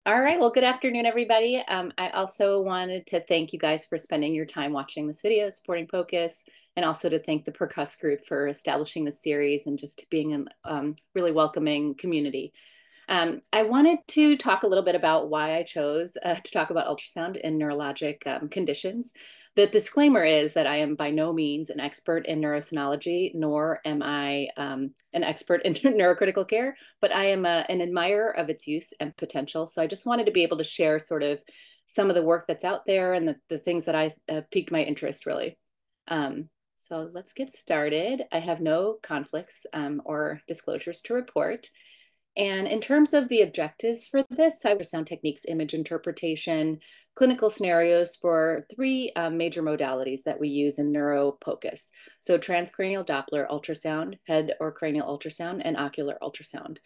All right, well, good afternoon, everybody. I also wanted to thank you guys for spending your time watching this video, supporting POCUS, and also to thank the POCUS group for establishing this series and just being a really welcoming community. I wanted to talk a little bit about why I chose to talk about ultrasound in neurologic conditions. The disclaimer is that I am by no means an expert in neurosonology, nor am I an expert in neurocritical care, but I am an admirer of its use and potential. So I just wanted to be able to share sort of some of the work that's out there and the things that I piqued my interest really. So let's get started. I have no conflicts or disclosures to report. And in terms of the objectives for this, ultrasound techniques, image interpretation, clinical scenarios for three major modalities that we use in NeuroPOCUS. So transcranial Doppler ultrasound, head or cranial ultrasound, and ocular ultrasound.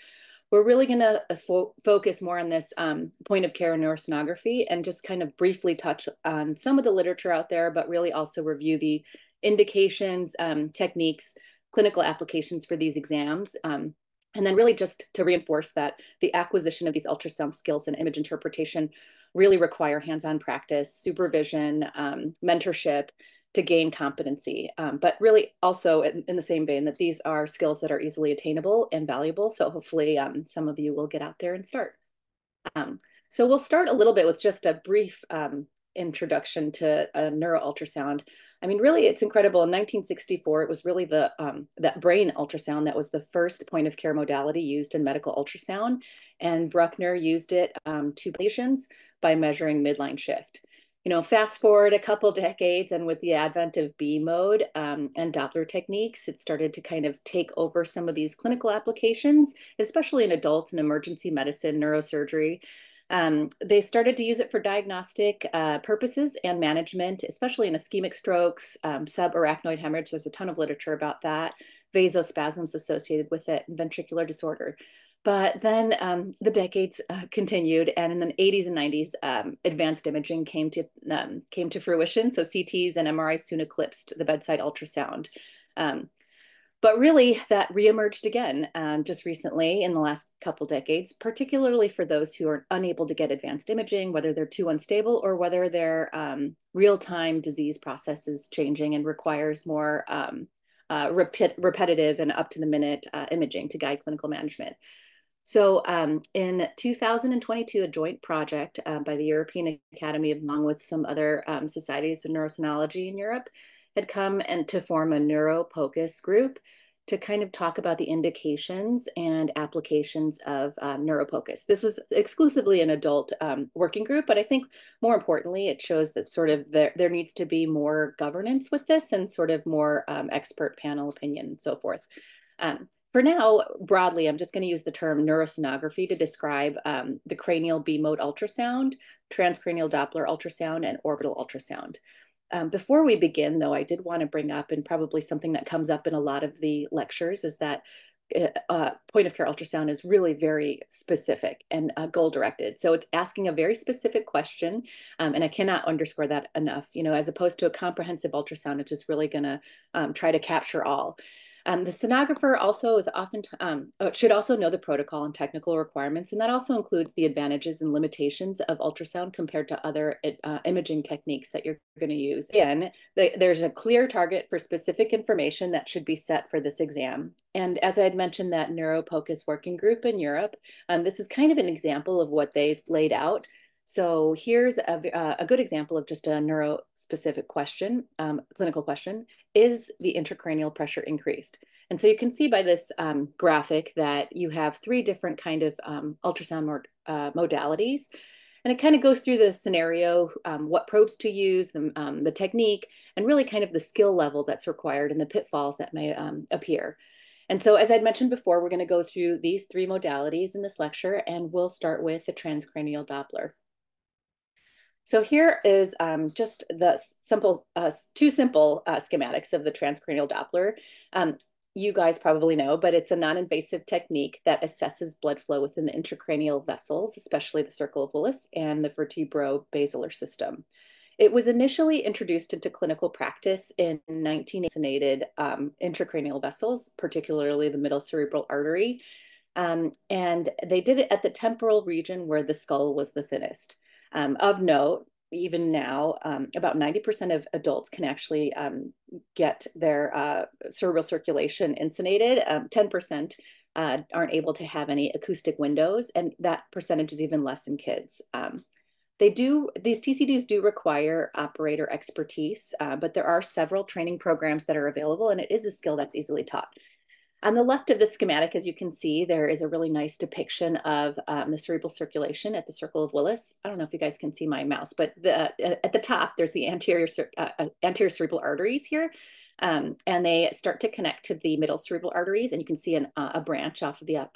We're really going to focus more on this point of care neurosonography and just kind of briefly touch on some of the literature out there, but really also review the indications, techniques, clinical applications for these exams. And then really just to reinforce that the acquisition of these ultrasound skills and image interpretation really require hands-on practice, supervision, mentorship to gain competency. But really also in the same vein that these are skills that are easily attainable and valuable. So hopefully some of you will get out there and start. So we'll start a little bit with just a brief introduction to neuroultrasound. I mean, really, it's incredible. In 1964, it was really that brain ultrasound that was the first point of care modality used in medical ultrasound. And Bruckner used it to patients by measuring midline shift. You know, fast forward a couple decades, and with the advent of B mode and Doppler techniques, it started to kind of take over some of these clinical applications, especially in adults and emergency medicine, neurosurgery. They started to use it for diagnostic purposes and management, especially in ischemic strokes, subarachnoid hemorrhage. There's a ton of literature about that, vasospasms associated with it, and ventricular disorder. But then the decades continued, and in the 80s and 90s, advanced imaging came to fruition. So CTs and MRIs soon eclipsed the bedside ultrasound. But really, that reemerged again just recently in the last couple decades, particularly for those who are unable to get advanced imaging, whether they're too unstable or whether their real-time disease process is changing and requires more repetitive and up-to-the-minute imaging to guide clinical management. So in 2022, a joint project by the European Academy, along with some other societies of neurosonology in Europe, had come and to form a NeuroPOCUS group to kind of talk about the indications and applications of NeuroPOCUS. This was exclusively an adult working group, but I think more importantly, it shows that sort of there needs to be more governance with this and sort of more expert panel opinion and so forth. For now, broadly, I'm just going to use the term neurosonography to describe the cranial B mode ultrasound, transcranial Doppler ultrasound, and orbital ultrasound. Before we begin, though, I did want to bring up, and probably something that comes up in a lot of the lectures, is that point of care ultrasound is really very specific and goal directed. So it's asking a very specific question, and I cannot underscore that enough. You know, as opposed to a comprehensive ultrasound, it's just really going to try to capture all. The sonographer also is often should also know the protocol and technical requirements, and that also includes the advantages and limitations of ultrasound compared to other imaging techniques that you're going to use. Again, there's a clear target for specific information that should be set for this exam. And as I had mentioned, that NeuroPOCUS working group in Europe, this is kind of an example of what they've laid out. So here's a good example of just a neuro-specific question, clinical question. Is the intracranial pressure increased? And so you can see by this graphic that you have three different kind of ultrasound modalities. And it kind of goes through the scenario, what probes to use, the technique, and really kind of the skill level that's required and the pitfalls that may appear. And so, as I'd mentioned before, we're going to go through these three modalities in this lecture, and we'll start with the transcranial Doppler. So here is just the two simple schematics of the transcranial Doppler. You guys probably know, but it's a non-invasive technique that assesses blood flow within the intracranial vessels, especially the circle of Willis and the vertebro-basilar system. It was initially introduced into clinical practice in 1980 intracranial vessels, particularly the middle cerebral artery. And they did it at the temporal region where the skull was the thinnest. Of note, even now, about 90% of adults can actually get their cerebral circulation insulated. 10% aren't able to have any acoustic windows, and that percentage is even less in kids. These TCDs do require operator expertise, but there are several training programs that are available, and it is a skill that's easily taught. On the left of the schematic, as you can see, there is a really nice depiction of the cerebral circulation at the Circle of Willis. I don't know if you guys can see my mouse, but at the top, there's the anterior cerebral arteries here. And they start to connect to the middle cerebral arteries. And you can see a branch off of the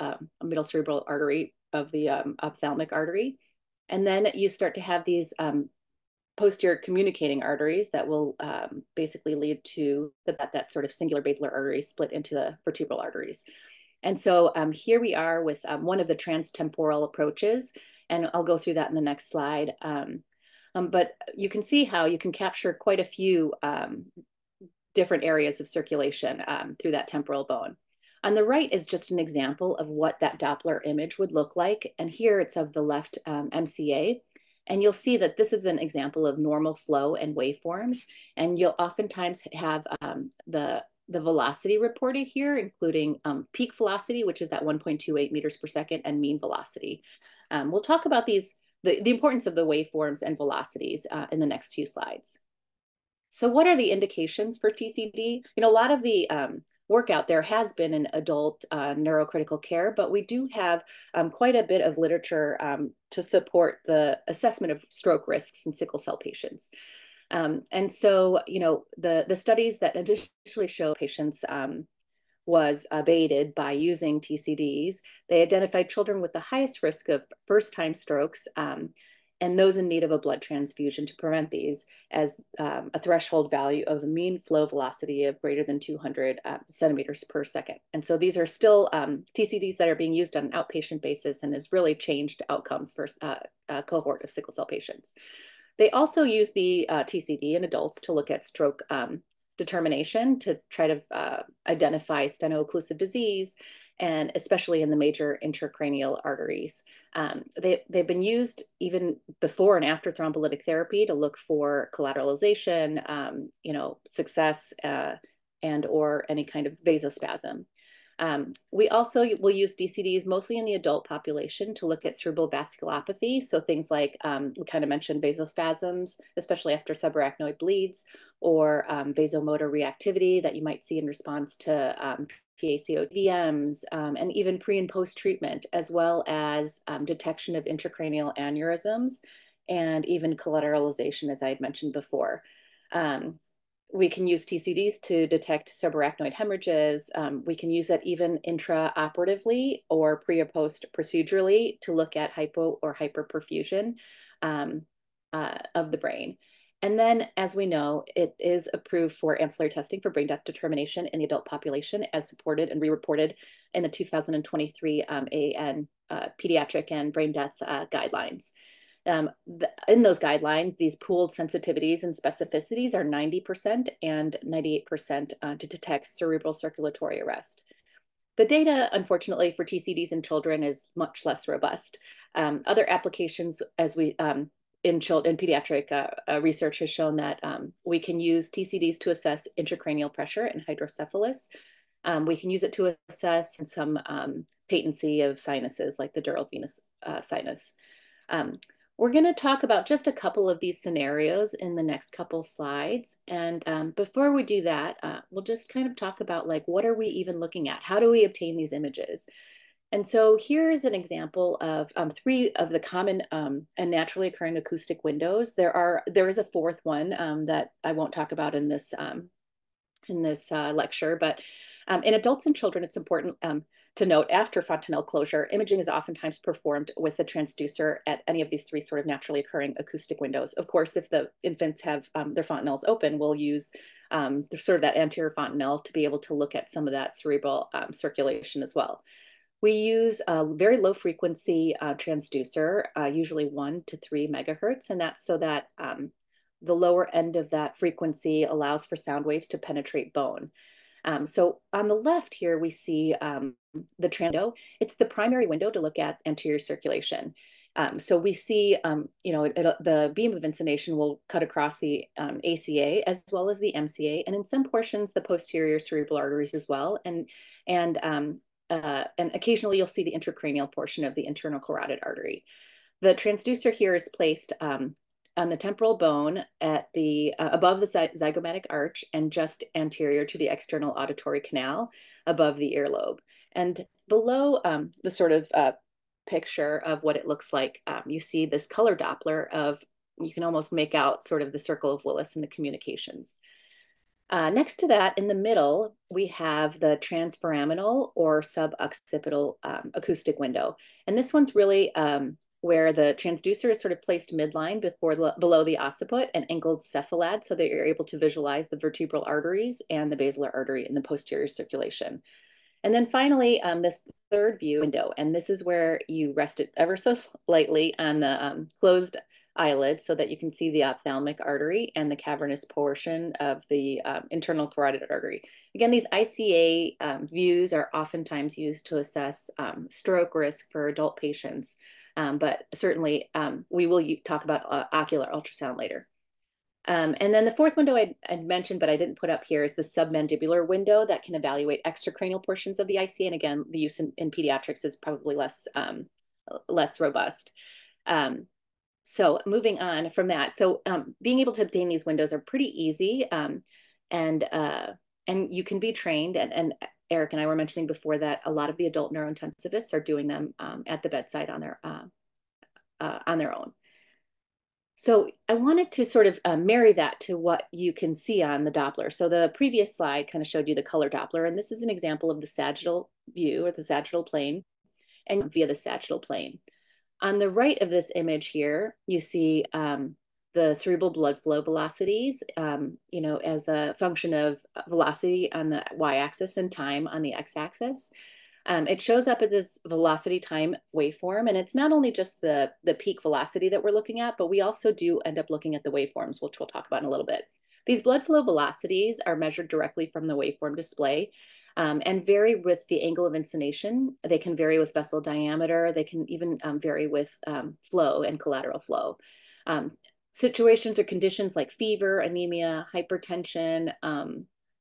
middle cerebral artery of the ophthalmic artery. And then you start to have these posterior communicating arteries that will basically lead to that sort of singular basilar artery split into the vertebral arteries. And so here we are with one of the transtemporal approaches, and I'll go through that in the next slide. But you can see how you can capture quite a few different areas of circulation through that temporal bone. On the right is just an example of what that Doppler image would look like. And here it's of the left MCA. And you'll see that this is an example of normal flow and waveforms. And you'll oftentimes have the velocity reported here, including peak velocity, which is that 1.28 meters per second, and mean velocity. We'll talk about the importance of the waveforms and velocities in the next few slides. So what are the indications for TCD? You know, a lot of the work out there has been in adult neurocritical care, but we do have quite a bit of literature to support the assessment of stroke risks in sickle cell patients. And so, you know, the studies that initially show patients was abated by using TCDs. They identified children with the highest risk of first-time strokes and those in need of a blood transfusion to prevent these as a threshold value of a mean flow velocity of greater than 200 centimeters per second. And so these are still TCDs that are being used on an outpatient basis and has really changed outcomes for a cohort of sickle cell patients. They also use the TCD in adults to look at stroke determination to try to identify steno-occlusive disease, and especially in the major intracranial arteries. They've been used even before and after thrombolytic therapy to look for collateralization, you know, success, and or any kind of vasospasm. We also will use DCDs mostly in the adult population to look at cerebral vasculopathy. So things like, we kind of mentioned vasospasms, especially after subarachnoid bleeds, or vasomotor reactivity that you might see in response to PACO-VMs, and even pre and post treatment, as well as detection of intracranial aneurysms and even collateralization, as I had mentioned before. We can use TCDs to detect subarachnoid hemorrhages. We can use it even intraoperatively or pre or post procedurally to look at hypo or hyperperfusion of the brain. And then, as we know, it is approved for ancillary testing for brain death determination in the adult population, as supported and re-reported in the 2023 AN pediatric and brain death guidelines. In those guidelines, these pooled sensitivities and specificities are 90% and 98% to detect cerebral circulatory arrest. The data, unfortunately, for TCDs in children is much less robust. Other applications, as we in pediatric research has shown that we can use TCDs to assess intracranial pressure and hydrocephalus. We can use it to assess some patency of sinuses, like the dural venous sinus. We're going to talk about just a couple of these scenarios in the next couple slides. And before we do that, we'll just kind of talk about, like, what are we even looking at? How do we obtain these images? And so here's an example of 3 of the common and naturally occurring acoustic windows. There is a 4th one that I won't talk about in this lecture, but in adults and children, it's important to note, after fontanelle closure, imaging is oftentimes performed with the transducer at any of these 3 sort of naturally occurring acoustic windows. Of course, if the infants have their fontanelles open, we'll use sort of that anterior fontanelle to be able to look at some of that cerebral circulation as well. We use a very low frequency transducer, usually 1 to 3 megahertz, and that's so that the lower end of that frequency allows for sound waves to penetrate bone. So on the left here, we see the window. It's the primary window to look at anterior circulation. So we see, the beam of incidentation will cut across the ACA as well as the MCA, and in some portions, the posterior cerebral arteries as well. And occasionally you'll see the intracranial portion of the internal carotid artery. The transducer here is placed on the temporal bone at the above the zygomatic arch and just anterior to the external auditory canal above the earlobe. And below the sort of picture of what it looks like, you see this color Doppler of, you can almost make out sort of the circle of Willis in the communications. Next to that, in the middle, we have the transforaminal or suboccipital acoustic window. And this one's really where the transducer is sort of placed midline below the occiput and angled cephalad, so that you're able to visualize the vertebral arteries and the basilar artery in the posterior circulation. And then finally, this third view window, and this is where you rest it ever so lightly on the closed eyelid so that you can see the ophthalmic artery and the cavernous portion of the internal carotid artery. Again, these ICA views are oftentimes used to assess stroke risk for adult patients, but certainly we will talk about ocular ultrasound later. And then the fourth window I'd mentioned, but I didn't put up here, is the submandibular window that can evaluate extracranial portions of the ICA. And again, the use in pediatrics is probably less robust. So moving on from that, so being able to obtain these windows are pretty easy, and you can be trained. And Eric and I were mentioning before that a lot of the adult neurointensivists are doing them at the bedside on their own. So I wanted to sort of marry that to what you can see on the Doppler. So the previous slide kind of showed you the color Doppler, and this is an example of the sagittal view or the sagittal plane, and via the sagittal plane. On the right of this image here, you see the cerebral blood flow velocities, as a function of velocity on the y-axis and time on the x-axis. It shows up at this velocity time waveform, and it's not only just the peak velocity that we're looking at, but we also do end up looking at the waveforms, which we'll talk about in a little bit. These blood flow velocities are measured directly from the waveform display, and vary with the angle of inclination. They can vary with vessel diameter. They can even vary with flow and collateral flow. Situations or conditions like fever, anemia, hypertension,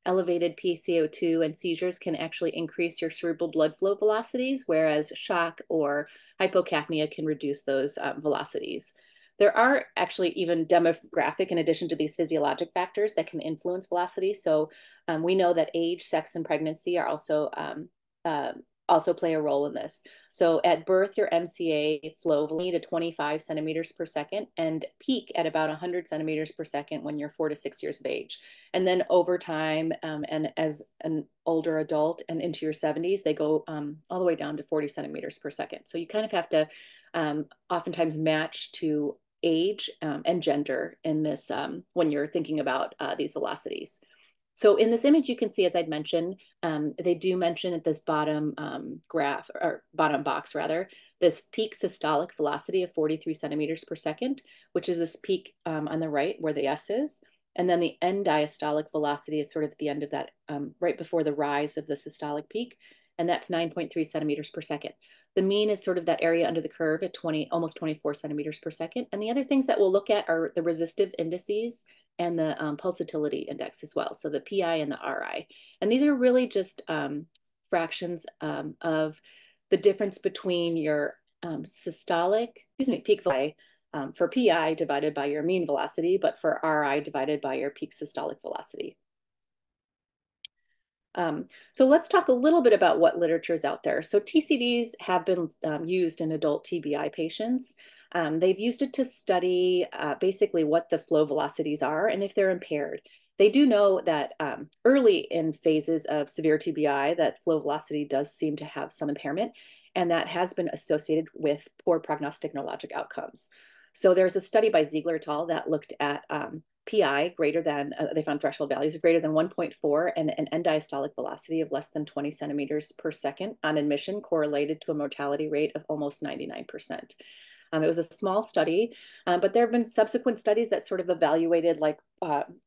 elevated PaCO2, and seizures can actually increase your cerebral blood flow velocities, whereas shock or hypocapnia can reduce those velocities. There are actually even demographic, in addition to these physiologic factors, that can influence velocity. So we know that age, sex, and pregnancy are also play a role in this. So at birth, your MCA flow will need 25 centimeters per second and peak at about 100 centimeters per second when you're 4 to 6 years of age. And then over time, and as an older adult and into your 70s, they go all the way down to 40 centimeters per second. So you kind of have to oftentimes match to age and gender in this when you're thinking about these velocities. So in this image, you can see, as I'd mentioned, they do mention at this bottom graph, or bottom box rather, this peak systolic velocity of 43 centimeters per second, which is this peak on the right where the S is. And then the end diastolic velocity is sort of at the end of that, right before the rise of the systolic peak. And that's 9.3 centimeters per second. The mean is sort of that area under the curve at almost 24 centimeters per second. And the other things that we'll look at are the resistive indices and the pulsatility index as well. So the PI and the RI. And these are really just fractions of the difference between your peak velocity for PI divided by your mean velocity, but for RI divided by your peak systolic velocity. So let's talk a little bit about what literature is out there. So TCDs have been used in adult TBI patients. They've used it to study basically what the flow velocities are and if they're impaired. They do know that early in phases of severe TBI, that flow velocity does seem to have some impairment, and that has been associated with poor prognostic neurologic outcomes. So there's a study by Ziegler et al. That looked at PI greater than, they found threshold values of greater than 1.4 and an end diastolic velocity of less than 20 centimeters per second on admission correlated to a mortality rate of almost 99%. It was a small study, but there have been subsequent studies that sort of evaluated like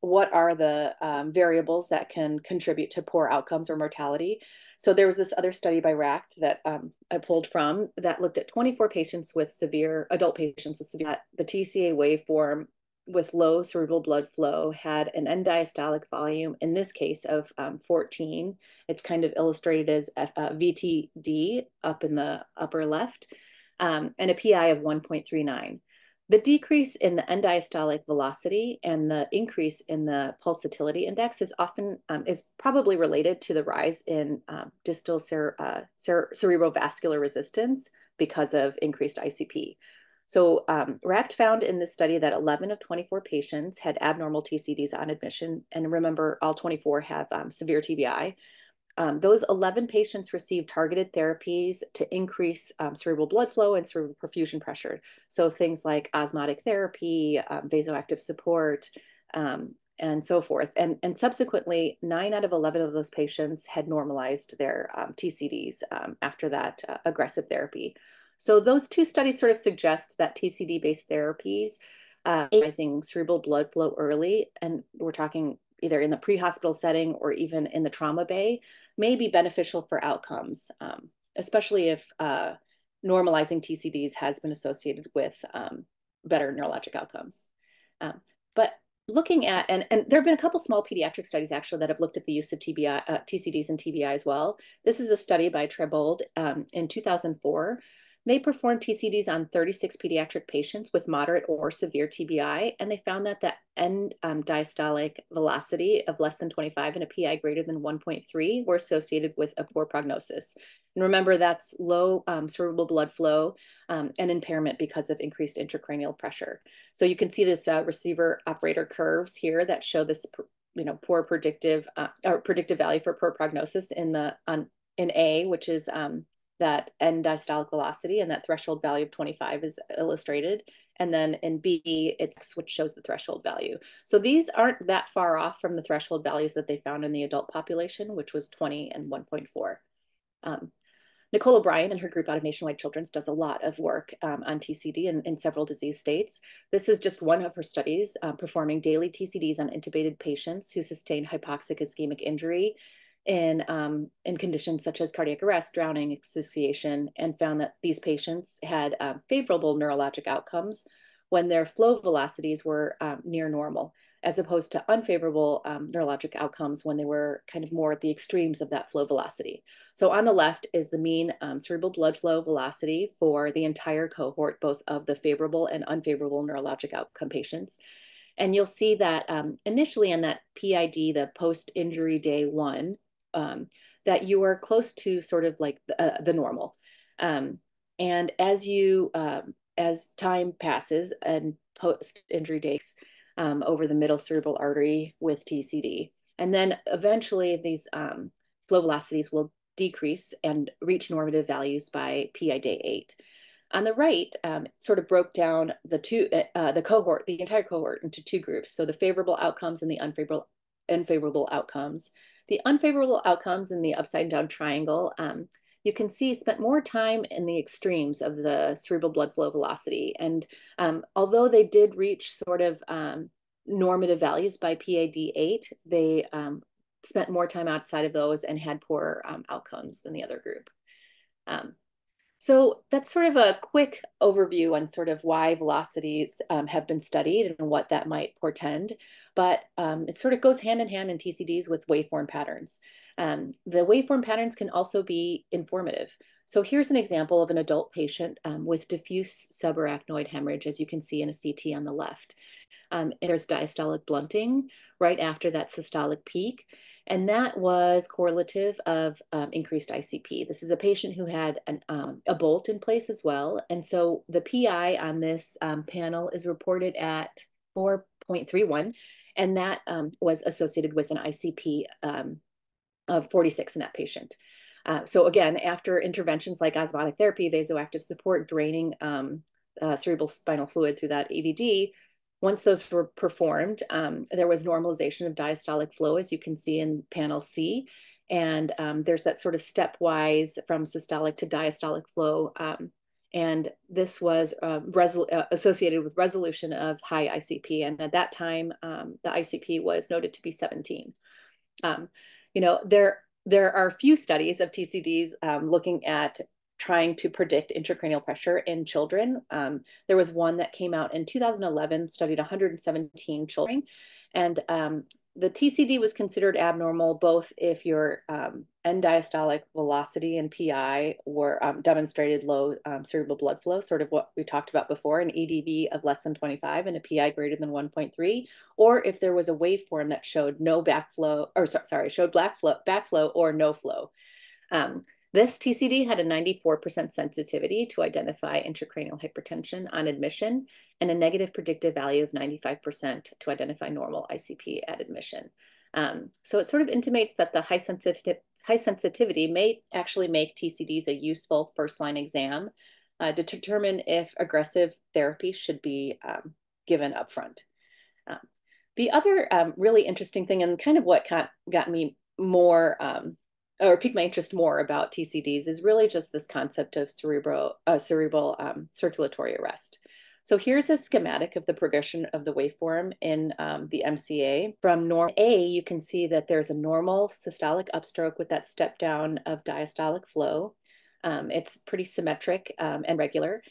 what are the variables that can contribute to poor outcomes or mortality. So there was this other study by RACT that I pulled from that looked at 24 patients with severe, adult patients with severe, the TCA waveform with low cerebral blood flow had an end diastolic volume, in this case of 14. It's kind of illustrated as VTD up in the upper left, and a PI of 1.39. The decrease in the end diastolic velocity and the increase in the pulsatility index is often is probably related to the rise in distal cerebrovascular resistance because of increased ICP. So RACT found in this study that 11 of 24 patients had abnormal TCDs on admission. And remember, all 24 have severe TBI. Those 11 patients received targeted therapies to increase cerebral blood flow and cerebral perfusion pressure. So things like osmotic therapy, vasoactive support, and so forth. And subsequently, 9 out of 11 of those patients had normalized their TCDs after that aggressive therapy. So those two studies sort of suggest that TCD-based therapies raising cerebral blood flow early, and we're talking either in the pre-hospital setting or even in the trauma bay, may be beneficial for outcomes, especially if normalizing TCDs has been associated with better neurologic outcomes. But looking at, and there have been a couple small pediatric studies actually that have looked at the use of TCDs and TBI as well. This is a study by Trebold in 2004. They performed TCDs on 36 pediatric patients with moderate or severe TBI, and they found that the end diastolic velocity of less than 25 and a PI greater than 1.3 were associated with a poor prognosis. And remember, that's low cerebral blood flow and impairment because of increased intracranial pressure. So you can see this receiver operator curves here that show this, poor predictive or predictive value for poor prognosis in A, which is that end diastolic velocity, and that threshold value of 25 is illustrated. And then in B, it's which shows the threshold value. So these aren't that far off from the threshold values that they found in the adult population, which was 20 and 1.4. Nicole O'Brien and her group out of Nationwide Children's does a lot of work on TCD in several disease states. This is just one of her studies performing daily TCDs on intubated patients who sustained hypoxic ischemic injury in conditions such as cardiac arrest, drowning, asphyxiation, and found that these patients had favorable neurologic outcomes when their flow velocities were near normal, as opposed to unfavorable neurologic outcomes when they were kind of more at the extremes of that flow velocity. So on the left is the mean cerebral blood flow velocity for the entire cohort, both of the favorable and unfavorable neurologic outcome patients. And you'll see that initially in that PID, the post-injury day 1, that you are close to sort of like the normal. And as time passes and post-injury days over the middle cerebral artery with TCD, and then eventually these flow velocities will decrease and reach normative values by PI day 8. On the right, sort of broke down the entire cohort into two groups. So the favorable outcomes and the unfavorable outcomes. The unfavorable outcomes in the upside down triangle, you can see spent more time in the extremes of the cerebral blood flow velocity. And although they did reach sort of normative values by PID 8, they spent more time outside of those and had poorer outcomes than the other group. So that's sort of a quick overview on sort of why velocities have been studied and what that might portend. But it sort of goes hand in hand in TCDs with waveform patterns. The waveform patterns can also be informative. So here's an example of an adult patient with diffuse subarachnoid hemorrhage, as you can see in a CT on the left. There's diastolic blunting right after that systolic peak. And that was correlative of increased ICP. This is a patient who had a bolt in place as well. And so the PI on this panel is reported at 4.31, and that was associated with an ICP of 46 in that patient. So again, after interventions like osmotic therapy, vasoactive support, draining cerebral spinal fluid through that AVD, once those were performed, there was normalization of diastolic flow, as you can see in panel C. And there's that sort of stepwise from systolic to diastolic flow. And this was associated with resolution of high ICP. And at that time, the ICP was noted to be 17. there are a few studies of TCDs looking at trying to predict intracranial pressure in children. There was one that came out in 2011, studied 117 children, and the TCD was considered abnormal both if your end diastolic velocity and PI were demonstrated low cerebral blood flow, sort of what we talked about before, an EDV of less than 25 and a PI greater than 1.3, or if there was a waveform that showed no backflow, or sorry, showed backflow or no flow. This TCD had a 94% sensitivity to identify intracranial hypertension on admission and a negative predictive value of 95% to identify normal ICP at admission. So it sort of intimates that the high sensitivity may actually make TCDs a useful first-line exam to determine if aggressive therapy should be given upfront. The other really interesting thing, and kind of what got me more or piqued my interest more about TCDs, is really just this concept of cerebral circulatory arrest. So here's a schematic of the progression of the waveform in the MCA. From norm A, you can see that there's a normal systolic upstroke with that step down of diastolic flow. It's pretty symmetric and regular.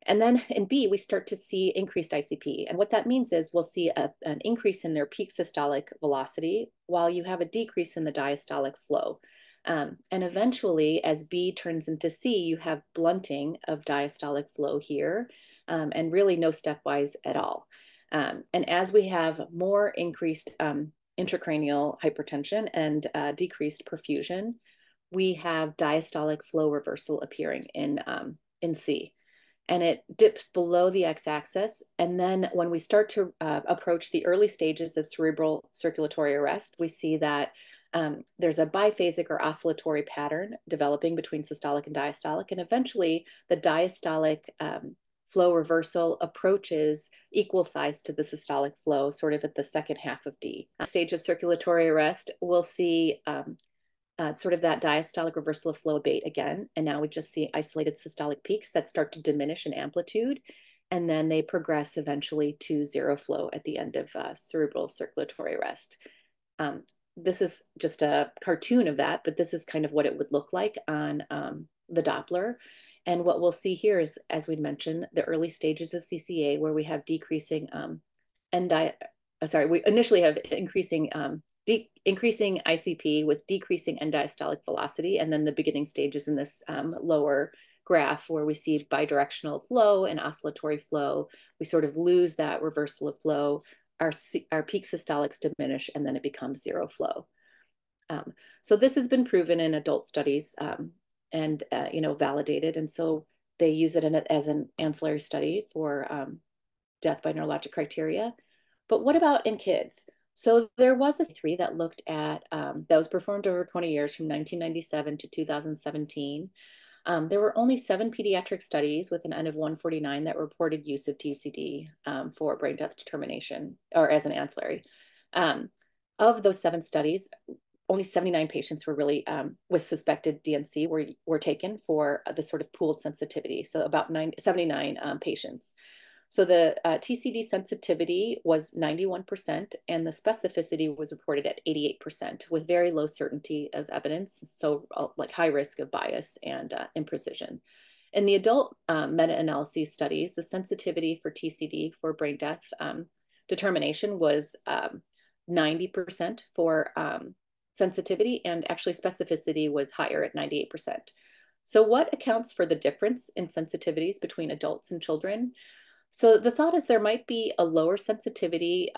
And then in B, we start to see increased ICP. And what that means is we'll see an increase in their peak systolic velocity while you have a decrease in the diastolic flow. And eventually, as B turns into C, you have blunting of diastolic flow here, and really no stepwise at all. And as we have more increased intracranial hypertension and decreased perfusion, we have diastolic flow reversal appearing in C. And it dips below the x-axis. And then when we start to approach the early stages of cerebral circulatory arrest, we see that there's a biphasic or oscillatory pattern developing between systolic and diastolic. And eventually the diastolic flow reversal approaches equal size to the systolic flow, sort of at the second half of D. Stage of circulatory arrest, we'll see sort of that diastolic reversal of flow abate again. And now we just see isolated systolic peaks that start to diminish in amplitude. And then they progress eventually to zero flow at the end of cerebral circulatory arrest. This is just a cartoon of that, but this is kind of what it would look like on the Doppler. And what we'll see here is, as we mentioned, the early stages of CCA where we have decreasing we initially have increasing ICP with decreasing end diastolic velocity, and then the beginning stages in this lower graph where we see bidirectional flow and oscillatory flow. We sort of lose that reversal of flow. Our peak systolics diminish, and then it becomes zero flow. So this has been proven in adult studies and validated, and so they use it as an ancillary study for death by neurologic criteria. But what about in kids? So there was a three that looked at, that was performed over 20 years from 1997 to 2017. There were only 7 pediatric studies with an N of 149 that reported use of TCD for brain death determination or as an ancillary. Of those 7 studies, only 79 patients were really with suspected DNC were taken for the sort of pooled sensitivity. So about 79 patients. So the TCD sensitivity was 91% and the specificity was reported at 88% with very low certainty of evidence. So like high risk of bias and imprecision. In the adult meta-analysis studies, the sensitivity for TCD for brain death determination was 90% for sensitivity, and actually specificity was higher at 98%. So what accounts for the difference in sensitivities between adults and children? So the thought is there might be a lower sensitivity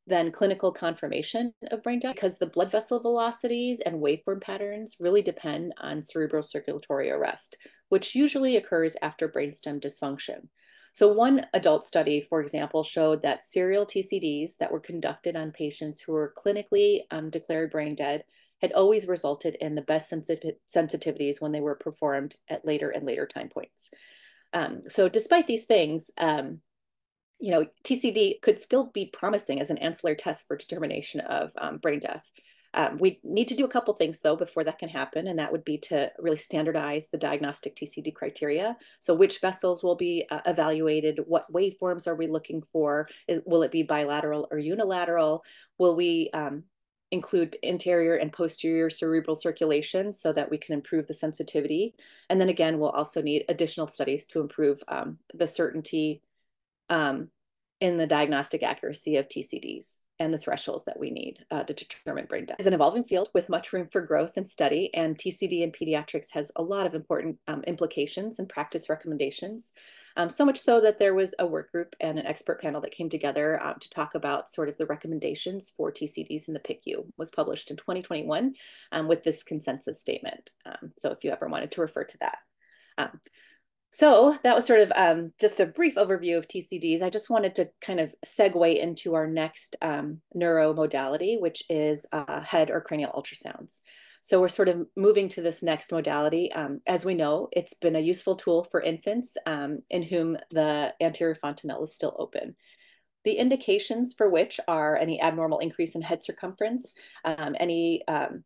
than clinical confirmation of brain death because the blood vessel velocities and waveform patterns really depend on cerebral circulatory arrest, which usually occurs after brainstem dysfunction. So one adult study, for example, showed that serial TCDs that were conducted on patients who were clinically declared brain dead had always resulted in the best sensitivities when they were performed at later and later time points. So despite these things, TCD could still be promising as an ancillary test for determination of brain death. We need to do a couple things though before that can happen, and that would be to really standardize the diagnostic TCD criteria. So which vessels will be evaluated? What waveforms are we looking for? Will it be bilateral or unilateral? Will we include anterior and posterior cerebral circulation so that we can improve the sensitivity. And then again, we'll also need additional studies to improve the certainty in the diagnostic accuracy of TCDs and the thresholds that we need to determine brain death. It's an evolving field with much room for growth and study, and TCD in pediatrics has a lot of important implications and practice recommendations. So much so that there was a work group and an expert panel that came together to talk about sort of the recommendations for TCDs in the PICU. It was published in 2021 with this consensus statement. So if you ever wanted to refer to that. So that was sort of just a brief overview of TCDs. I just wanted to kind of segue into our next neuro modality, which is head or cranial ultrasounds. So we're sort of moving to this next modality. As we know, it's been a useful tool for infants in whom the anterior fontanelle is still open. The indications for which are any abnormal increase in head circumference, any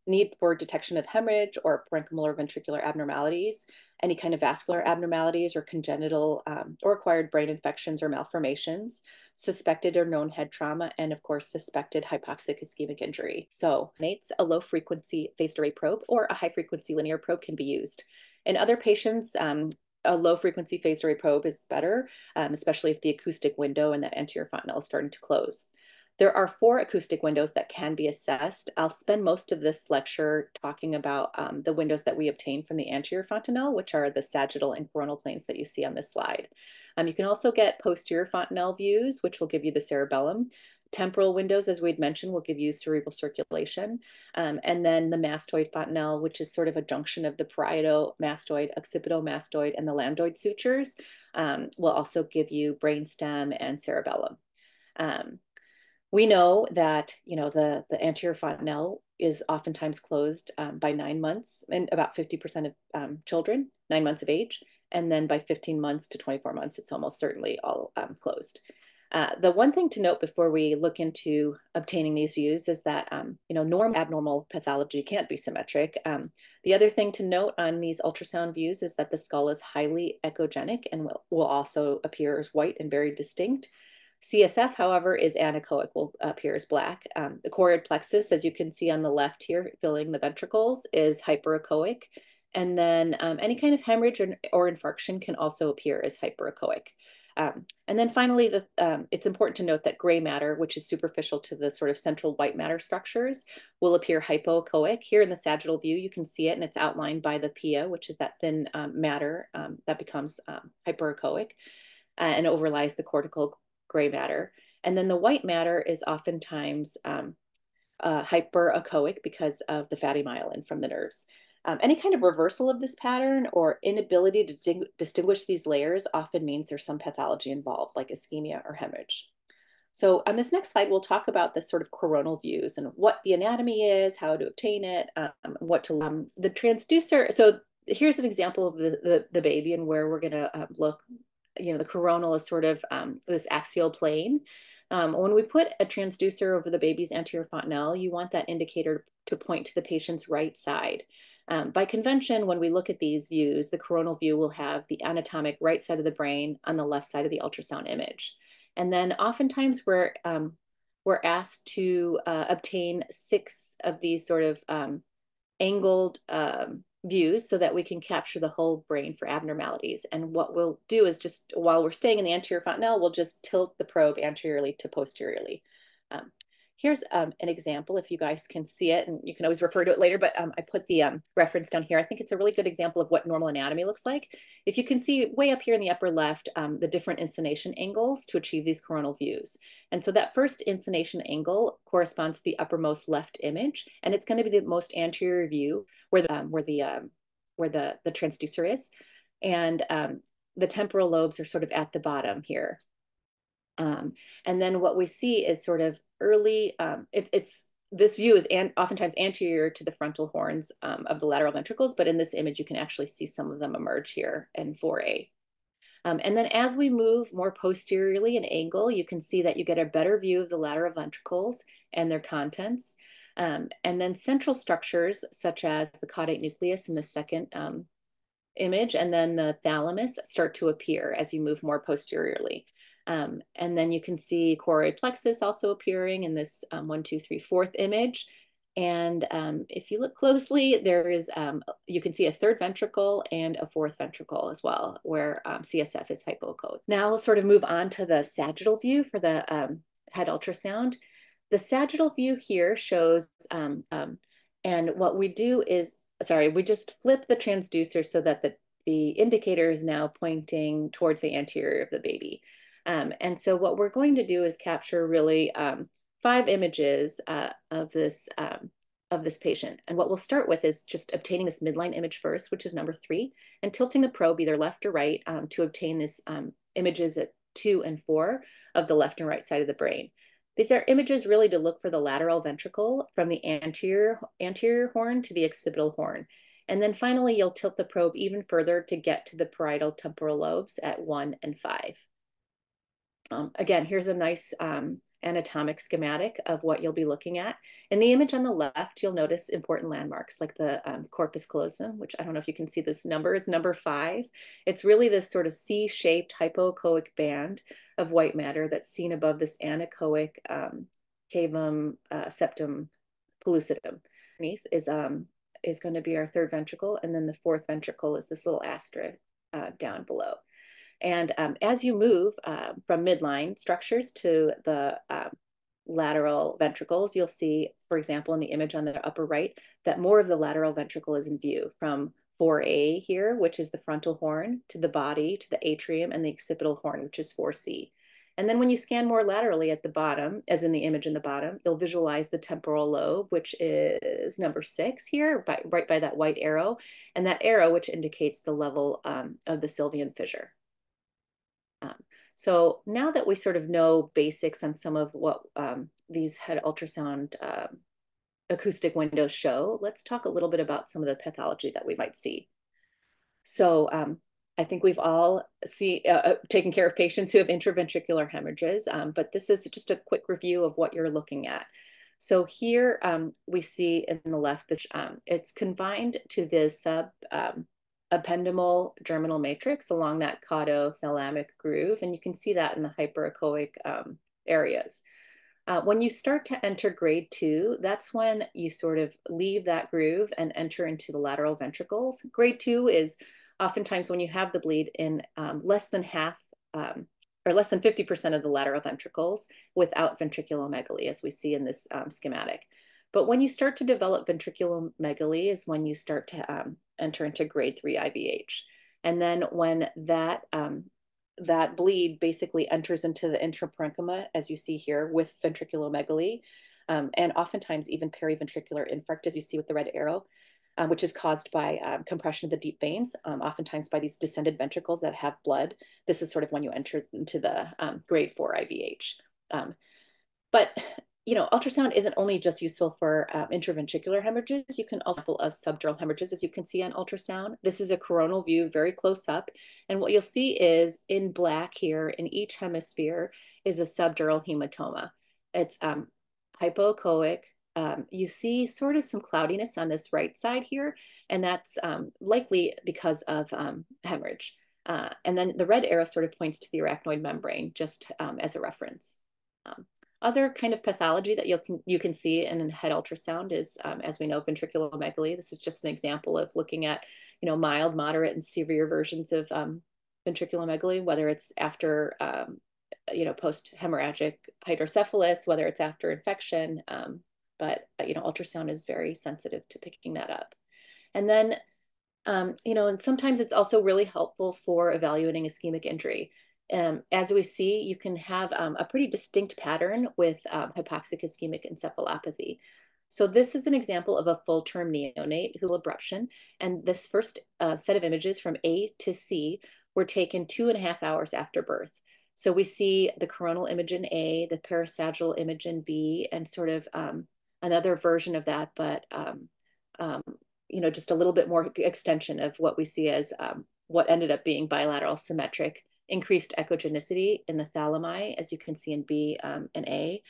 need for detection of hemorrhage or parenchymal ventricular abnormalities, any kind of vascular abnormalities or congenital or acquired brain infections or malformations, suspected or known head trauma, and of course, suspected hypoxic ischemic injury. So a low frequency phased array probe or a high frequency linear probe can be used. In other patients, a low frequency phased array probe is better, especially if the acoustic window in that anterior fontanelle is starting to close. There are 4 acoustic windows that can be assessed. I'll spend most of this lecture talking about the windows that we obtain from the anterior fontanelle, which are the sagittal and coronal planes that you see on this slide. You can also get posterior fontanelle views, which will give you the cerebellum. Temporal windows, as we'd mentioned, will give you cerebral circulation. And then the mastoid fontanelle, which is sort of a junction of the parieto-mastoid, occipito-mastoid, and the lambdoid sutures, will also give you brainstem and cerebellum. We know that, the anterior fontanelle is oftentimes closed by 9 months, and about 50% of children, 9 months of age. And then by 15 months to 24 months, it's almost certainly all closed. The one thing to note before we look into obtaining these views is that, abnormal pathology can't be symmetric. The other thing to note on these ultrasound views is that the skull is highly echogenic and will also appear as white and very distinct. CSF, however, is anechoic, will appear as black. The choroid plexus, as you can see on the left here, filling the ventricles, is hyperechoic. And then any kind of hemorrhage or infarction can also appear as hyperechoic. And then finally, it's important to note that gray matter, which is superficial to the sort of central white matter structures, will appear hypoechoic. Here in the sagittal view, you can see it, and it's outlined by the pia, which is that thin matter that becomes hyperechoic and overlies the cortical gray matter. And then the white matter is oftentimes hyperechoic because of the fatty myelin from the nerves. Any kind of reversal of this pattern or inability to distinguish these layers often means there's some pathology involved, like ischemia or hemorrhage. So on this next slide, we'll talk about the sort of coronal views and what the anatomy is, how to obtain it, what to the transducer. So here's an example of the baby and where we're going to look. The coronal is sort of this axial plane. When we put a transducer over the baby's anterior fontanelle, you want that indicator to point to the patient's right side. By convention, when we look at these views, the coronal view will have the anatomic right side of the brain on the left side of the ultrasound image. And then oftentimes we're asked to obtain 6 of these sort of angled views so that we can capture the whole brain for abnormalities. And what we'll do is just, while we're staying in the anterior fontanelle, we'll just tilt the probe anteriorly to posteriorly. Here's an example, if you guys can see it, and you can always refer to it later, but I put the reference down here. I think it's a really good example of what normal anatomy looks like. If you can see way up here in the upper left, the different insonation angles to achieve these coronal views. And so that first insonation angle corresponds to the uppermost left image, and it's going to be the most anterior view where the transducer is. And the temporal lobes are sort of at the bottom here. And then what we see is sort of early, this view is oftentimes anterior to the frontal horns of the lateral ventricles, but in this image, you can actually see some of them emerge here in 4A. And then as we move more posteriorly in angle, you can see that you get a better view of the lateral ventricles and their contents. And then central structures, such as the caudate nucleus in the second image, and then the thalamus start to appear as you move more posteriorly. And then you can see choroid plexus also appearing in this 1, 2, 3, 4th image. And if you look closely, there is, you can see a third ventricle and a fourth ventricle as well, where CSF is hypoechoic. Now we'll sort of move on to the sagittal view for the head ultrasound. The sagittal view here shows, and what we do is, sorry, we just flip the transducer so that the indicator is now pointing towards the anterior of the baby. And so what we're going to do is capture really 5 images of this patient. And what we'll start with is just obtaining this midline image first, which is number 3, and tilting the probe either left or right to obtain this images at 2 and 4 of the left and right side of the brain. These are images really to look for the lateral ventricle from the anterior horn to the occipital horn. And then finally, you'll tilt the probe even further to get to the parietal temporal lobes at 1 and 5. Again, here's a nice anatomic schematic of what you'll be looking at. In the image on the left, you'll notice important landmarks like the corpus callosum, which I don't know if you can see this number, it's number 5. It's really this sort of C-shaped hypoechoic band of white matter that's seen above this anechoic cavum septum pellucidum. Underneath is going to be our third ventricle, and then the fourth ventricle is this little asterisk down below. And as you move from midline structures to the lateral ventricles, you'll see, for example, in the image on the upper right, that more of the lateral ventricle is in view from 4A here, which is the frontal horn, to the body, to the atrium, and the occipital horn, which is 4C. And then when you scan more laterally at the bottom, as in the image in the bottom, you'll visualize the temporal lobe, which is number 6 here, right by that white arrow, and that arrow, which indicates the level of the sylvian fissure. So now that we sort of know basics on some of what these head ultrasound acoustic windows show, let's talk a little bit about some of the pathology that we might see. So I think we've all taken care of patients who have intraventricular hemorrhages, but this is just a quick review of what you're looking at. So here we see in the left, this, it's confined to this ependymal germinal matrix along that caudothalamic groove, and you can see that in the hyperechoic areas. When you start to enter grade 2, that's when you sort of leave that groove and enter into the lateral ventricles. Grade 2 is oftentimes when you have the bleed in less than half or less than 50% of the lateral ventricles without ventriculomegaly, as we see in this schematic. But when you start to develop ventriculomegaly is when you start to enter into grade 3 IVH. And then when that bleed basically enters into the intraparenchyma, as you see here, with ventriculomegaly, and oftentimes even periventricular infarct, as you see with the red arrow, which is caused by compression of the deep veins, oftentimes by these descended ventricles that have blood. This is sort of when you enter into the grade 4 IVH. But you know, ultrasound isn't only just useful for intraventricular hemorrhages. You can also of subdural hemorrhages, as you can see on ultrasound. This is a coronal view, very close up. And what you'll see is in black here in each hemisphere is a subdural hematoma. It's hypoechoic. You see sort of some cloudiness on this right side here, and that's likely because of hemorrhage. And then the red arrow sort of points to the arachnoid membrane, just as a reference. Other kind of pathology that you can see in a head ultrasound is, as we know, ventriculomegaly. This is just an example of looking at, you know, mild, moderate, and severe versions of ventriculomegaly, whether it's after, you know, post-hemorrhagic hydrocephalus, whether it's after infection. But, you know, ultrasound is very sensitive to picking that up. And then, you know, and sometimes it's also really helpful for evaluating ischemic injury. As we see, you can have a pretty distinct pattern with hypoxic ischemic encephalopathy. So this is an example of a full-term neonate who had abruption, and this first set of images from A to C were taken 2.5 hours after birth. So we see the coronal image in A, the parasagittal image in B, and sort of another version of that, but you know, just a little bit more extension of what we see as what ended up being bilateral symmetric increased echogenicity in the thalami, as you can see in B and A.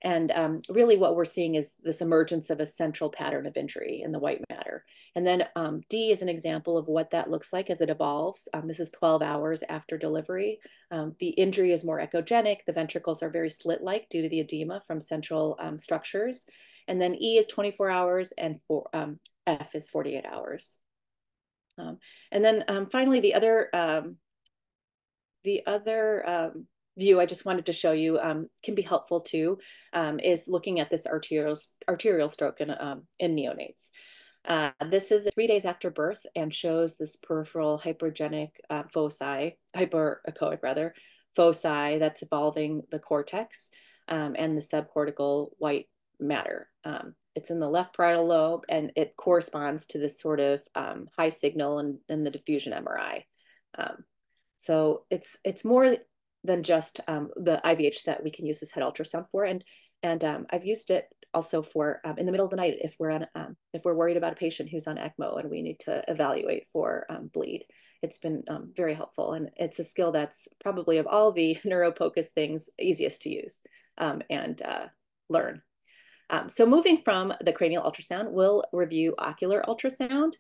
And really what we're seeing is this emergence of a central pattern of injury in the white matter. And then D is an example of what that looks like as it evolves. This is 12 hours after delivery. The injury is more echogenic. The ventricles are very slit-like due to the edema from central structures. And then E is 24 hours, and F is 48 hours. And then finally, the other view I just wanted to show you can be helpful too, is looking at this arterial stroke in neonates. This is 3 days after birth and shows this peripheral hypergenic hyperechoic rather, foci that's involving the cortex and the subcortical white matter. It's in the left parietal lobe, and it corresponds to this sort of high signal in the diffusion MRI. So it's more than just the IVH that we can use this head ultrasound for, and I've used it also for in the middle of the night if we're worried about a patient who's on ECMO and we need to evaluate for bleed. It's been very helpful, and it's a skill that's probably of all the NeuroPOCUS things easiest to use and learn. So moving from the cranial ultrasound, we'll review ocular ultrasound.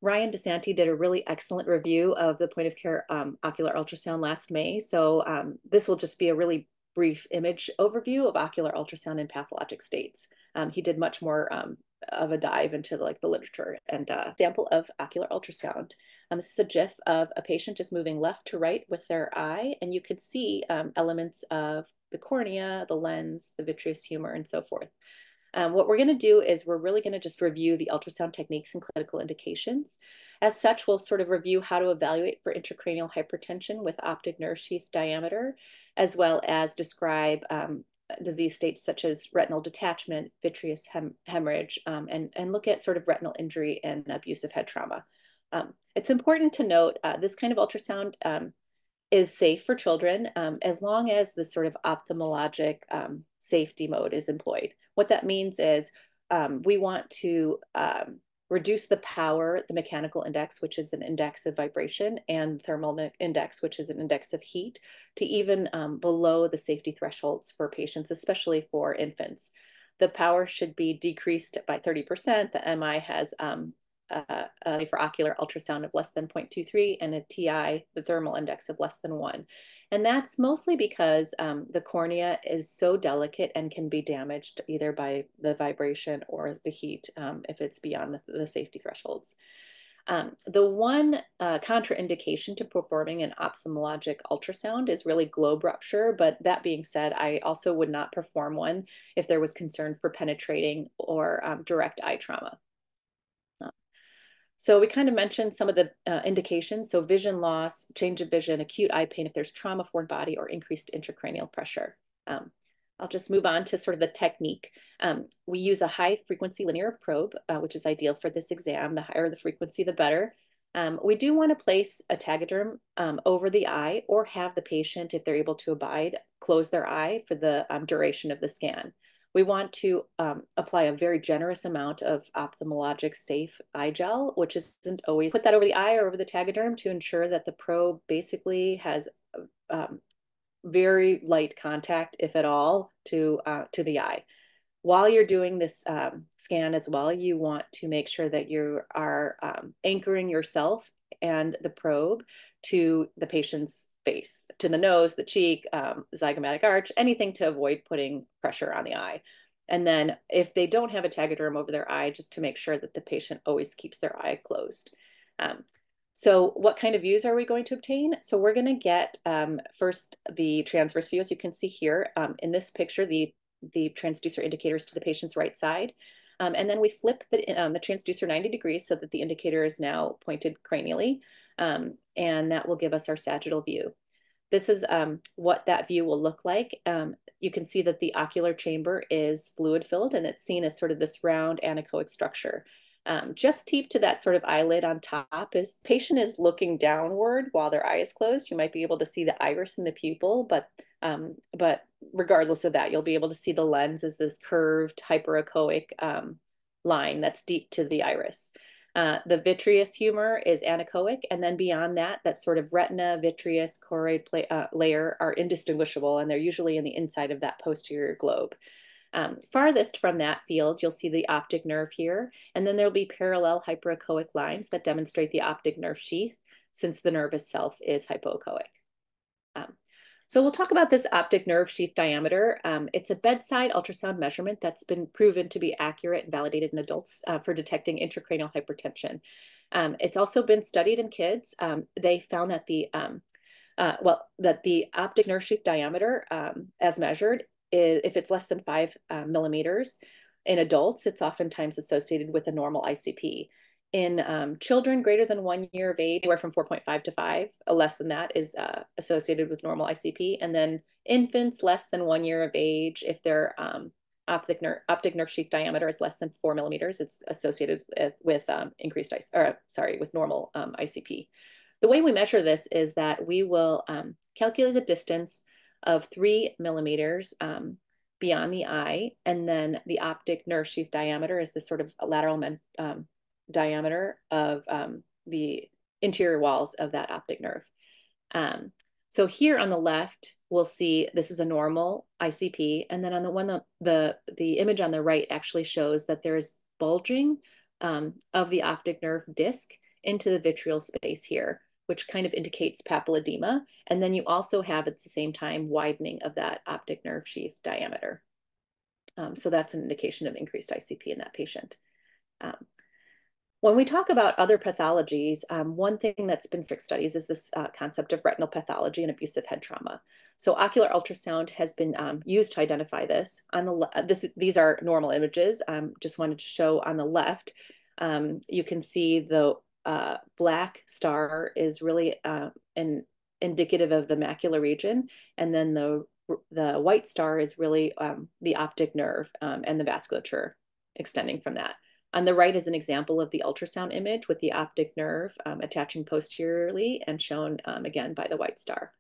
Ryan DeSanti did a really excellent review of the point of care ocular ultrasound last May. So this will just be a really brief image overview of ocular ultrasound in pathologic states. He did much more of a dive into the literature and example of ocular ultrasound. This is a GIF of a patient just moving left to right with their eye, and you could see elements of the cornea, the lens, the vitreous humor, and so forth. What we're going to do is we're really going to just review the ultrasound techniques and clinical indications. As such, we'll sort of review how to evaluate for intracranial hypertension with optic nerve sheath diameter, as well as describe disease states such as retinal detachment, vitreous hemorrhage, and look at sort of retinal injury and abusive head trauma. It's important to note this kind of ultrasound is safe for children as long as the sort of ophthalmologic safety mode is employed. What that means is we want to reduce the power, the mechanical index, which is an index of vibration, and thermal index, which is an index of heat, to even below the safety thresholds for patients, especially for infants. The power should be decreased by 30%. The MI has for ocular ultrasound of less than 0.23 and a TI, the thermal index, of less than 1. And that's mostly because the cornea is so delicate and can be damaged either by the vibration or the heat if it's beyond the safety thresholds. The one contraindication to performing an ophthalmologic ultrasound is really globe rupture. But that being said, I also would not perform one if there was concern for penetrating or direct eye trauma. So we kind of mentioned some of the indications. So vision loss, change of vision, acute eye pain if there's trauma, foreign body, or increased intracranial pressure. I'll just move on to sort of the technique. We use a high frequency linear probe, which is ideal for this exam. The higher the frequency, the better. We do want to place a tegaderm over the eye, or have the patient, if they're able to abide, close their eye for the duration of the scan. We want to apply a very generous amount of ophthalmologic safe eye gel, which isn't always put that over the eye or over the tegaderm to ensure that the probe basically has very light contact, if at all, to the eye. While you're doing this scan as well, you want to make sure that you are anchoring yourself and the probe to the patient's face, to the nose, the cheek, zygomatic arch, anything to avoid putting pressure on the eye. And then if they don't have a tegaderm over their eye, just to make sure that the patient always keeps their eye closed. So what kind of views are we going to obtain? So we're going to get first the transverse view, as you can see here. In this picture, the transducer indicator is to the patient's right side. And then we flip the transducer 90 degrees so that the indicator is now pointed cranially. And that will give us our sagittal view. This is what that view will look like. You can see that the ocular chamber is fluid filled, and it's seen as sort of this round anechoic structure. Just deep to that sort of eyelid on top is the patient is looking downward while their eye is closed. You might be able to see the iris in the pupil, but regardless of that, you'll be able to see the lens as this curved hyperechoic line that's deep to the iris. The vitreous humor is anechoic, and then beyond that, that sort of retina, vitreous, choroid layer are indistinguishable, and they're usually in the inside of that posterior globe. Farthest from that field, you'll see the optic nerve here, and then there'll be parallel hyperechoic lines that demonstrate the optic nerve sheath, since the nerve itself is hypoechoic. So we'll talk about this optic nerve sheath diameter. It's a bedside ultrasound measurement that's been proven to be accurate and validated in adults for detecting intracranial hypertension. It's also been studied in kids. They found that that the optic nerve sheath diameter, as measured, if it's less than 5 millimeters in adults, it's oftentimes associated with a normal ICP. In children greater than 1 year of age, anywhere from 4.5 to 5, less than that is associated with normal ICP. And then infants less than 1 year of age, if their optic nerve sheath diameter is less than 4 millimeters, it's associated with with normal ICP. The way we measure this is that we will calculate the distance of 3 millimeters beyond the eye, and then the optic nerve sheath diameter is the sort of lateral diameter of the interior walls of that optic nerve. So here on the left, we'll see this is a normal ICP, and then on the image on the right actually shows that there is bulging of the optic nerve disc into the vitreal space here, which kind of indicates papilledema. And then you also have at the same time widening of that optic nerve sheath diameter. So that's an indication of increased ICP in that patient. When we talk about other pathologies, one thing that's been strict studies is this concept of retinal pathology and abusive head trauma. So ocular ultrasound has been used to identify this. These are normal images. Just wanted to show on the left, you can see the black star is really indicative of the macular region, and then the white star is really the optic nerve and the vasculature extending from that. On the right is an example of the ultrasound image with the optic nerve attaching posteriorly and shown again by the white star.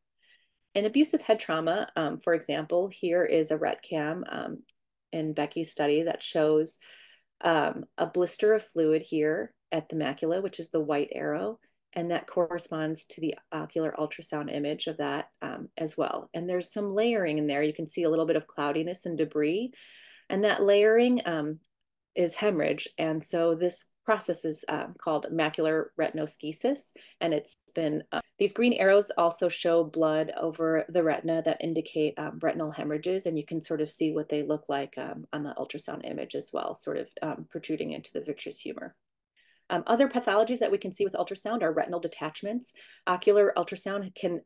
In abusive head trauma, for example, here is a RET cam in Becky's study that shows a blister of fluid here at the macula, which is the white arrow, and that corresponds to the ocular ultrasound image of that as well. And there's some layering in there. You can see a little bit of cloudiness and debris, and that layering is hemorrhage. And so this process is called macular retinoschisis. And it's been, these green arrows also show blood over the retina that indicate retinal hemorrhages. And you can sort of see what they look like on the ultrasound image as well, sort of protruding into the vitreous humor. Other pathologies that we can see with ultrasound are retinal detachments. Ocular ultrasound can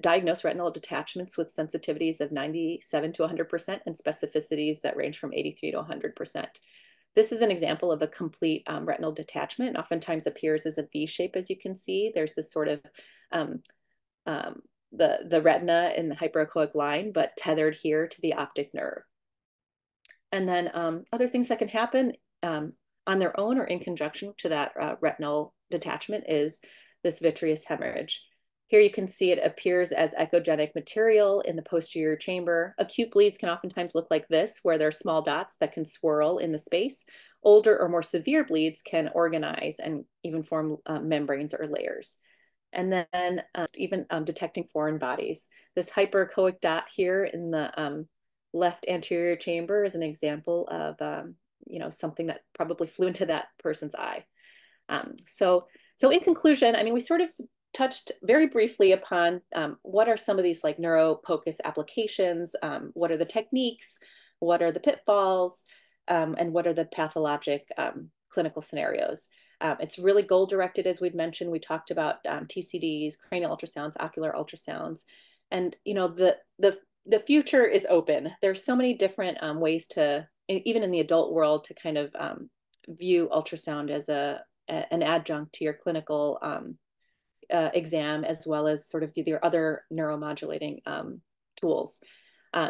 diagnose retinal detachments with sensitivities of 97 to 100% and specificities that range from 83 to 100%. This is an example of a complete retinal detachment. Oftentimes appears as a V shape, as you can see. There's this sort of the retina in the hyperechoic line, but tethered here to the optic nerve. And then other things that can happen on their own or in conjunction to that retinal detachment is this vitreous hemorrhage. Here you can see it appears as echogenic material in the posterior chamber. Acute bleeds can oftentimes look like this, where there are small dots that can swirl in the space. Older or more severe bleeds can organize and even form membranes or layers. And then even detecting foreign bodies. This hyperechoic dot here in the left anterior chamber is an example of something that probably flew into that person's eye. So in conclusion, I mean, we sort of touched very briefly upon what are some of these like neuro-POCUS applications, what are the techniques, what are the pitfalls, and what are the pathologic clinical scenarios. It's really goal-directed, as we've mentioned. We talked about TCDs, cranial ultrasounds, ocular ultrasounds, and the future is open. There's so many different ways to, even in the adult world, to kind of view ultrasound as an adjunct to your clinical exam, as well as sort of your other neuromodulating tools.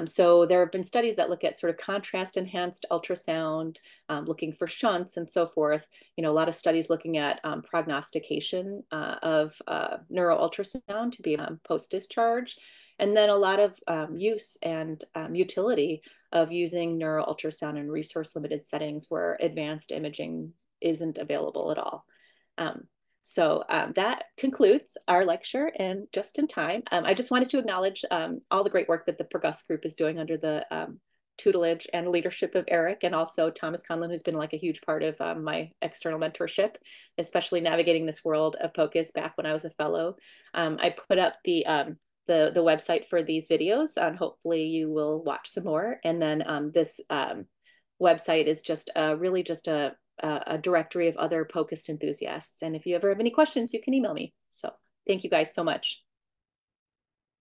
So there have been studies that look at sort of contrast enhanced ultrasound, looking for shunts and so forth. A lot of studies looking at prognostication of neuroultrasound to be post-discharge. And then a lot of use and utility of using neuroultrasound in resource limited settings where advanced imaging isn't available at all. So that concludes our lecture, and just in time. I just wanted to acknowledge all the great work that the POCUS group is doing under the tutelage and leadership of Eric, and also Thomas Conlon, who's been like a huge part of my external mentorship, especially navigating this world of POCUS back when I was a fellow. I put up the the website for these videos, and hopefully you will watch some more. And then this website is just really just a directory of other POCUS enthusiasts. And if you ever have any questions, you can email me. So thank you guys so much.